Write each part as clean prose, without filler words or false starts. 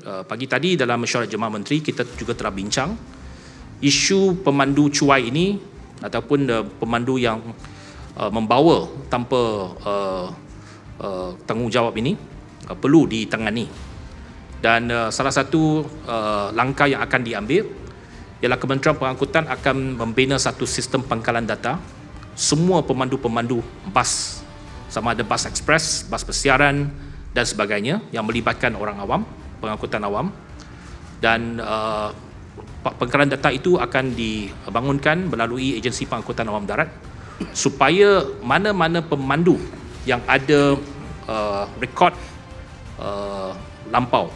Pagi tadi dalam mesyuarat Jemaah Menteri kita juga telah bincang isu pemandu cuai ini ataupun pemandu yang membawa tanpa tanggungjawab ini perlu ditangani. Dan salah satu langkah yang akan diambil ialah Kementerian Pengangkutan akan membina satu sistem pangkalan data semua pemandu-pemandu bas, sama ada bas ekspres, bas persiaran dan sebagainya yang melibatkan orang awam, pengangkutan awam. Dan pangkalan data itu akan dibangunkan melalui agensi pengangkutan awam darat supaya mana-mana pemandu yang ada rekod lampau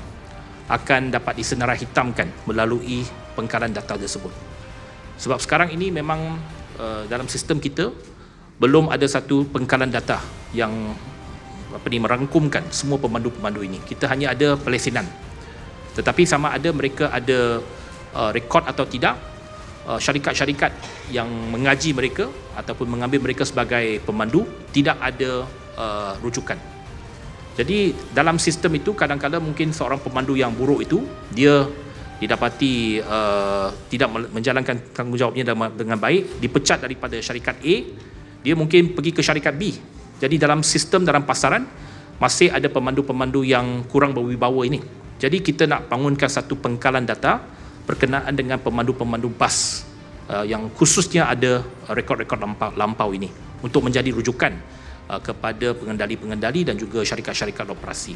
akan dapat disenarai hitamkan melalui pangkalan data tersebut. Sebab sekarang ini memang dalam sistem kita belum ada satu pangkalan data yang merangkumkan semua pemandu-pemandu ini. Kita hanya ada pelesinan. Tetapi sama ada mereka ada rekod atau tidak, syarikat-syarikat yang mengaji mereka ataupun mengambil mereka sebagai pemandu tidak ada rujukan. Jadi dalam sistem itu kadang-kadang mungkin seorang pemandu yang buruk itu dia didapati tidak menjalankan tanggungjawabnya dengan baik, dipecat daripada syarikat A, dia mungkin pergi ke syarikat B. Jadi dalam sistem, dalam pasaran masih ada pemandu-pemandu yang kurang berwibawa ini. Jadi kita nak bangunkan satu pangkalan data berkenaan dengan pemandu-pemandu bas yang khususnya ada rekod-rekod lampau ini untuk menjadi rujukan kepada pengendali-pengendali dan juga syarikat-syarikat operasi.